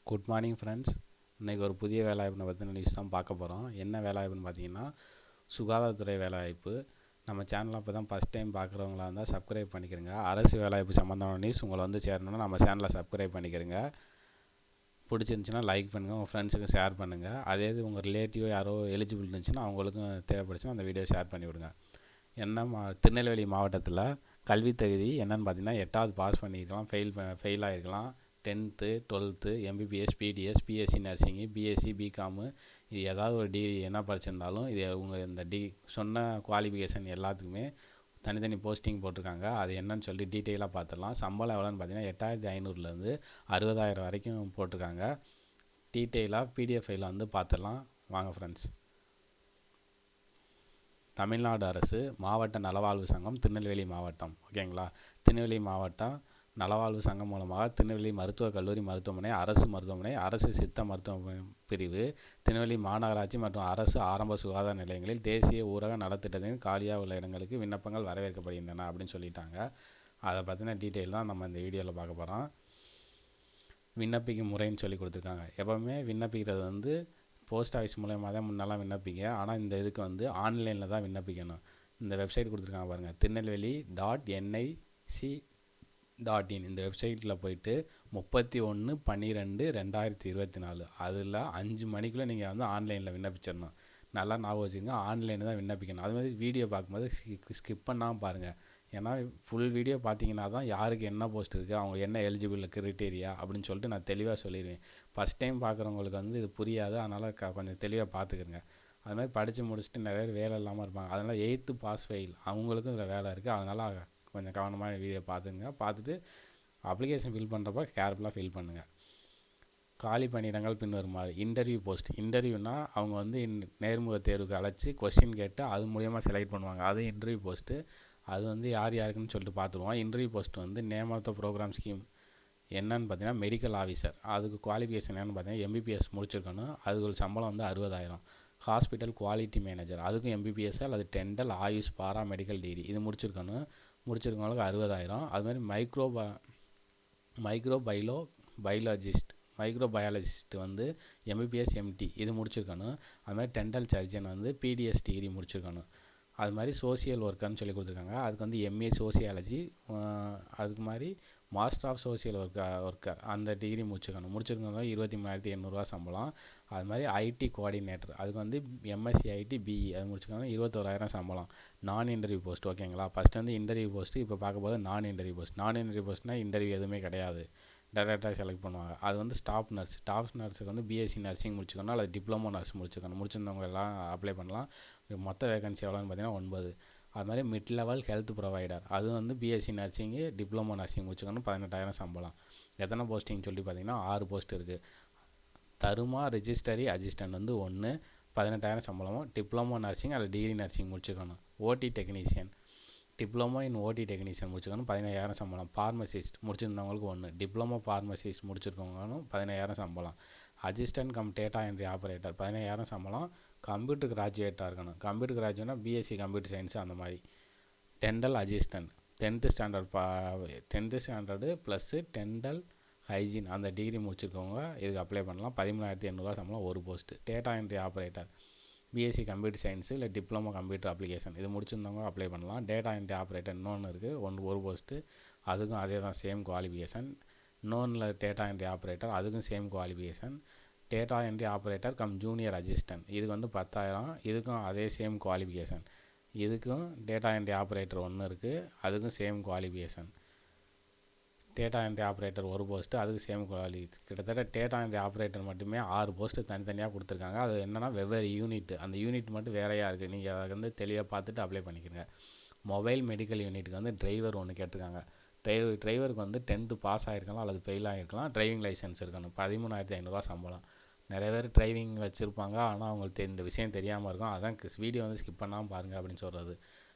Good morning friends. இன்றைக்கி ஒரு புதிய வேலைவாய்ப்பினை பற்றின நியூஸ் தான் பார்க்க போகிறோம். என்ன வேலைவாய்ப்புன்னு பார்த்தீங்கன்னா, சுகாதாரத்துறை வேலைவாய்ப்பு. நம்ம சேனலை இப்போ தான் ஃபஸ்ட் டைம் பார்க்குறவங்களா இருந்தால் சப்ஸ்கிரைப் பண்ணிக்கிறங்க. அரசு வேலைவாய்ப்பு சம்மந்தமான நியூஸ் உங்களை வந்து சேரணும்னா நம்ம சேனலை சப்ஸ்கிரைப் பண்ணிக்கிறங்க. பிடிச்சிருந்துச்சின்னா லைக் பண்ணுங்கள், உங்கள் ஃப்ரெண்ட்ஸுக்கு ஷேர் பண்ணுங்கள். அதே இது உங்கள் ரிலேட்டிவ் யாரோ எலிஜிபிள் இருந்துச்சுன்னா அவங்களுக்கும் தேவைப்படுச்சுன்னா அந்த வீடியோ ஷேர் பண்ணி விடுங்க. திருநெல்வேலி மாவட்டத்தில் கல்வி தகுதி என்னென்னு பார்த்தீங்கன்னா, 8வது பாஸ் பண்ணியிருக்கலாம், ஃபெயில் ஆகிருக்கலாம், 10th 12th MBBS, BDS, BSc nursing, BSc, BCom, இது ஏதாவது ஒரு டிகிரி என்ன படிச்சிருந்தாலும் இது உங்கள் இந்த சொன்ன குவாலிஃபிகேஷன் எல்லாத்துக்குமே தனித்தனி போஸ்டிங் போட்டிருக்காங்க. அது என்னன்னு சொல்லி டீட்டெயிலாக பார்த்துடலாம். சம்பளம் எவ்வளோன்னு பார்த்தீங்கன்னா 8500 60,000 வரைக்கும் போட்டிருக்காங்க. டீட்டெயிலாக பிடிஎஃப் ஃபைலில் வந்து பார்த்துடலாம். வாங்க ஃப்ரெண்ட்ஸ். தமிழ்நாடு அரசு மாவட்ட நலவாழ்வு சங்கம் திருநெல்வேலி மாவட்டம், ஓகேங்களா. திருநெல்வேலி மாவட்டம் நலவாழ்வு சங்கம் மூலமாக திருநெல்வேலி மருத்துவக் கல்லூரி மருத்துவமனை, அரசு மருத்துவமனை, அரசு சித்த மருத்துவ பிரிவு, திருநெல்வேலி மாநகராட்சி மற்றும் அரசு ஆரம்ப சுகாதார நிலையங்களில் தேசிய ஊரக நலத்திட்டத்தின் காலியாக உள்ள இடங்களுக்கு விண்ணப்பங்கள் வரவேற்கப்படுகின்றன அப்படின்னு சொல்லிட்டாங்க. அதை பற்றின டீட்டெயில் தான் நம்ம இந்த வீடியோவில் பார்க்க போகிறோம். விண்ணப்பிக்கும் முறைன்னு சொல்லி கொடுத்துருக்காங்க. எப்போவுமே விண்ணப்பிக்கிறது வந்து போஸ்ட் ஆஃபீஸ் மூலயமா தான் முன்னெல்லாம் விண்ணப்பிங்க. ஆனால் இந்த இதுக்கு வந்து ஆன்லைனில் தான் விண்ணப்பிக்கணும். இந்த வெப்சைட் கொடுத்துருக்காங்க பாருங்கள், திருநெல்வேலி.nic.in. இந்த வெப்சைட்டில் போயிட்டு 31/12/2024 அதில் 5 மணிக்குள்ளே நீங்கள் வந்து ஆன்லைனில் விண்ணப்பிச்சிடணும். நல்லா ஞாபகம் வச்சுக்கோங்க, ஆன்லைனில் தான் விண்ணப்பிக்கணும். அது மாதிரி வீடியோ பார்க்கும்போது ஸ்கிப் பண்ணாமல் பாருங்கள். ஏன்னா ஃபுல் வீடியோ பார்த்தீங்கன்னா தான் யாருக்கு என்ன போஸ்ட் இருக்குது, அவங்க என்ன எலிஜிபிள் கிரைட்டீரியா அப்படின்னு சொல்லிட்டு நான் தெளிவாக சொல்லிடுவேன். ஃபஸ்ட் டைம் பார்க்குறவங்களுக்கு வந்து இது புரியாது, அதனால் கொஞ்சம் தெளிவாக பார்த்துக்குங்க. அது மாதிரி படித்து முடிச்சுட்டு நிறைய பேர் வேலை இல்லாமல் இருப்பாங்க. அதனால் 8th பாஸ் ஃபெயில் அவங்களுக்கும் இதில் வேலை இருக்குது. அதனால் கொஞ்சம் கவனமாக வீடியோ பார்த்துட்டு அப்ளிகேஷன் ஃபில் பண்ணுறப்ப கேர்ஃபுல்லாக ஃபில் பண்ணுங்கள். காலி பணியிடங்கள் பின்வருமாறு. Interview post. இன்டர்வியூனா அவங்க வந்து நேர்முக தேர்வுக்கு அழைச்சி கொஸ்டின் கேட்டு அது மூலியமாக செலக்ட் பண்ணுவாங்க. அது இன்டர்வியூ போஸ்ட்டு. அது வந்து யாருக்குன்னு சொல்லிட்டு பார்த்துருவோம். இன்டர்வியூ போஸ்ட் வந்து name of the programme scheme என்னன்னு பார்த்தீங்கன்னா மெடிக்கல் ஆஃபீஸர். அதுக்கு குவாலிஃபிகேஷன் என்னென்னு பார்த்தீங்கன்னா எம்பிபிஎஸ் முடிச்சிருக்கணும். அதுக்கு ஒரு சம்பளம் வந்து 60,000. ஹாஸ்பிட்டல் குவாலிட்டி மேனேஜர், அதுக்கும் எம்பிபிஎஸ் அல்லது டென்டல், ஆயுஷ், பாரா மெடிக்கல் டிகிரி இது முடிச்சிருக்கவங்களுக்கு 60,000. அதுமாதிரி மைக்ரோபயாலஜிஸ்ட் வந்து எம்பிபிஎஸ், எம்டி இது முடிச்சிருக்கணும். அதுமாதிரி டென்டல் சர்ஜன் வந்து பிடிஎஸ் டிகிரி முடிச்சிருக்கணும். அது மாதிரி சோசியல் ஒர்க்கர்னு சொல்லி கொடுத்துருக்காங்க. அதுக்கு வந்து எம்ஏ சோசியாலஜி, அதுக்கு மாதிரி மாஸ்டர் ஆஃப் சோசியல் ஒர்க்கர் அந்த டிகிரி முடிச்சிருக்கவங்க 23,800 சம்பளம். அது மாதிரி ஐடி கோஆர்டினேட்டர், அதுக்கு வந்து எம்எஸ்சி ஐடி பிஇ அது முடிச்சிருக்காங்க, 21,000 சம்பளம். நான் இன்டர்வியூ போஸ்ட், ஓகேங்களா. ஃபஸ்ட்டு வந்து இன்டர்வியூ போஸ்ட்டு, இப்போ பார்க்க போது நான் இன்டர்வியூ போஸ்ட்னால் இன்டர்வியூ எதுவுமே கிடையாது, டைரெக்டாக செலக்ட் பண்ணுவாங்க. அது வந்து ஸ்டாஃப் நர்ஸுக்கு வந்து பிஎஸ்சி நர்சிங் முடிச்சுக்கணும் அல்லது டிப்ளமோ நர்ஸ் முடிச்சிருந்தவங்க எல்லாம் அப்ளை பண்ணலாம். மொத்த வேகன்சி எவ்வளோன்னு பார்த்தீங்கன்னா 9. அது மாதிரி மிட் லெவல் ஹெல்த் ப்ரொவைடர், அது வந்து பிஎஸ்சி நர்சிங்கு, டிப்ளமோ நர்சிங் முடிச்சுக்கணும், 18,000 சம்பளம். எத்தனை போஸ்டிங் சொல்லி பார்த்தீங்கன்னா 6 போஸ்ட் இருக்குது. தருமா ரிஜிஸ்டரி அசிஸ்டன்ட் வந்து 1, 18,000 சம்பளமும். டிப்ளமோ நர்சிங் அல்லது டிகிரி நர்சிங் முடிச்சுக்கணும். OT technician, diploma in OT technician முடிச்சுக்கணும், 15,000 சம்பளம். ஃபார்மசிஸ்ட் முடிச்சிருந்தவங்களுக்கு 1, டிப்ளமோ ஃபார்மசிஸ்ட் முடிச்சிருக்கவங்களும் 15,000 சம்பளம். Assistant cum data entry operator 15,000 சம்பளம். கம்ப்யூட்டர் கிராஜுவேட்டாக இருக்கணும். கம்ப்யூட்டர் கிராஜுவேட்னா பிஎஸ்சி கம்ப்யூட்டர் சயின்ஸ் அந்த மாதிரி. Dental assistant 10th standard plus dental hygiene அந்த டிகிரி முடிச்சிருக்கவங்க இதுக்கு அப்ளை பண்ணலாம். 13,800 சம்பளம் ஒரு post. Data entry operator BSc computer science இல்லை டிப்ளமோ கம்ப்யூட்டர் அப்ளிகேஷன் இது முடிச்சிருந்தவங்க அப்ளை பண்ணலாம். டேட்டா என்ட்ரி ஆப்ரேட்டர் இன்னொன்று இருக்குது, ஒரு போஸ்ட்டு. அதுக்கும் அதே தான் சேம் குவாலிஃபிகேஷன். இன்னொன்றில் டேட்டா என்ட்ரி ஆப்ரேட்டர், அதுக்கும் same qualification. Data entry operator cum junior assistant இதுக்கு வந்து 10,000, இதுக்கும் அதே சேம் குவாலிஃபிகேஷன். இதுக்கும் டேட்டா என்ட்ரி ஆப்ரேட்டர் 1 இருக்குது, அதுக்கும் same qualification. Data entry operator ஒரு போஸ்ட்டு, அதுக்கு சேம் கிட்டத்தட்ட டேட்டா என்ட்ரி ஆப்ரேட்டர் மட்டுமே 6 போஸ்ட்டு தனித்தனியாக கொடுத்துருக்காங்க. அது என்னென்னா வெவ்வேறு யூனிட், அந்த யூனிட் மட்டும் வேறையாக இருக்குது. நீங்கள் அதை வந்து தெளிவாக பார்த்துட்டு அப்ளை பண்ணிக்கிறங்க. மொபைல் மெடிக்கல் யூனிட்டுக்கு வந்து டிரைவர் 1 கேட்டிருக்காங்க. டிரைவருக்கு வந்து 10th பாஸ் ஆகிருக்கலாம் அல்லது ஃபெயில் ஆகிருக்கலாம், டிரைவிங் லைசன்ஸ் இருக்கணும். 13,500 சம்பளம். நிறைய பேர் டிரைவிங் வச்சுருப்பாங்க, ஆனால் அவங்களுக்கு இந்த விஷயம் தெரியாமல் இருக்கும். அதான் வீடியோ வந்து ஸ்கிப் பண்ணாமல் பாருங்கள் அப்படின்னு சொல்கிறது.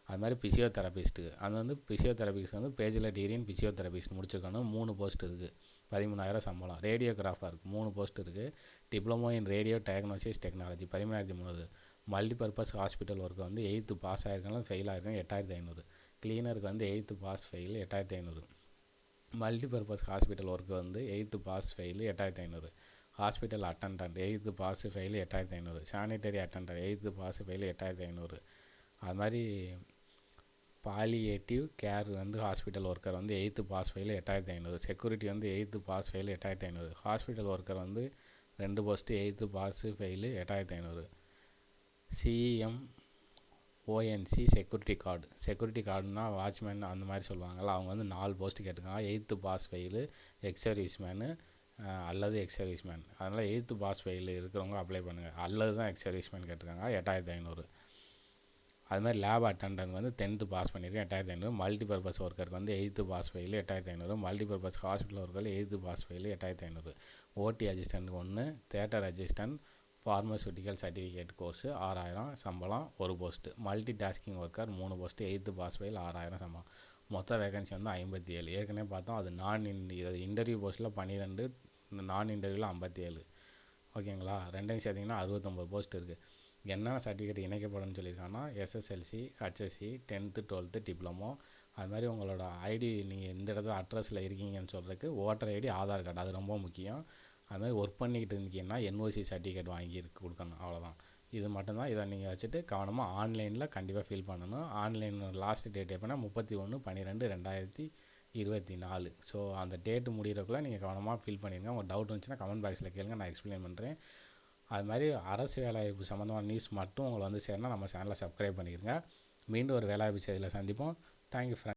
அது மாதிரி பிசியோதெரபிஸ்ட்டு, அது வந்து பிசியோதெரபிஸ்ட் வந்து பேச்சுலர் டிகிரி இன் பிசியோதெரபிஸ்ட் முடிச்சிருக்கணும். 3 போஸ்ட் இருக்குது, 13,000 சம்பளம். ரேடியோகிராஃபர் 3 போஸ்ட் இருக்குது. Diploma in radio diagnosis technology 13,300. Multipurpose hospital ஒர்க்கு வந்து 8th பாஸ் ஆகிருக்கலாம், ஃபெயில் ஆகிருக்கலாம், 8,500. கிளீனருக்கு வந்து 8th pass fail 8,500. Multipurpose hospital ஒர்க்கு வந்து 8th pass fail 8,500. Hospital attendant 8th pass fail 8500, sanitary attendant 8th pass fail 8500. அது மாதிரி பாலியேட்டிவ் கேர் வந்து ஹாஸ்பிட்டல் ஒர்க்கர் வந்து 8th பாஸ் ஃபெயில் 8500, செக்யூரிட்டி வந்து 8th pass fail 8500, hospital worker வந்து 2 post 8th pass fail 8500. CM ONC security கார்டுனா watchman அந்த மாதிரி சொல்லுவாங்கள்ல, அவங்க வந்து 4 போஸ்ட்டு கேட்டிருக்காங்க. 8th pass fail, ex serviceman அல்லது எக்ஸ் சர்வீஸ்மேன். அதனால் 8th பாஸ் ஃபெயில் இருக்கிறவங்க அப்ளை பண்ணுங்கள். அல்லது தான் எக்ஸ் சர்வீஸ்மேன் கேட்டிருக்காங்க 8500. அது மாதிரி லேப் அட்டண்டன்ட் வந்து 10th பாஸ் பண்ணியிருக்கேன் 8500. மல்டிபர்பஸ் ஒர்க்கருக்கு வந்து 8th pass fail 8500. Multipurpose hospital worker 8th pass fail 8500. OT assistant 1, theatre assistant, pharmaceutical certificate course 6000 சம்பளம் ஒரு post. Multi tasking worker 3 post 8th pass fail 6000 சம்பளம். மொத்த வேகன்சி வந்து 57. ஏற்கனவே பார்த்தோம் அது இன்டர்வியூ போஸ்ட்டில் 12, நான் இன்டர்வியூவில் 57. ஓகேங்களா, ரெண்டையும் சேர்த்திங்கன்னா 69 போஸ்ட் இருக்குது. என்னென்ன சர்டிஃபிகேட் இணைக்கப்படணும்னு சொல்லியிருக்காங்கன்னா SSLC, HSC, 10th 12th diploma. அது மாதிரி உங்களோட ஐடி, நீங்கள் இந்த இடத்துல அட்ரஸில் இருக்கீங்கன்னு சொல்கிறதுக்கு ஓட்டர் ஐடி, ஆதார் கார்டு, அது ரொம்ப முக்கியம். அது மாதிரி ஒர்க் பண்ணிக்கிட்டு இருந்தீங்கன்னா என்ஓசி சர்டிஃபிகேட் வாங்கி கொடுக்கணும், அவ்வளோதான். இது மட்டும்தான். இதை நீங்கள் வச்சுட்டு கவனமாக ஆன்லைனில் கண்டிப்பாக ஃபில் பண்ணணும். ஆன்லைன் லாஸ்ட் டேட் எப்போனா 31/12/2024. ஸோ அந்த டேட்டு முடிகிறக்குள்ளே நீங்கள் கவனமாக ஃபில் பண்ணிடுங்க. உங்கள் டவுட் இருந்துச்சுன்னா கமெண்ட் பாக்ஸில் கேளுங்க, நான் எக்ஸ்பிளைன் பண்ணுறேன். அது மாதிரி அரசு வேலைவாய்ப்பு சம்மந்தமான நியூஸ் மட்டும் உங்களை வந்து சேரணும் நம்ம சேனலை சப்ஸ்கிரைப் பண்ணிடுங்க. மீண்டும் ஒரு வேலைவாய்ப்பு செய்தியில் சந்திப்போம். Thank you friend.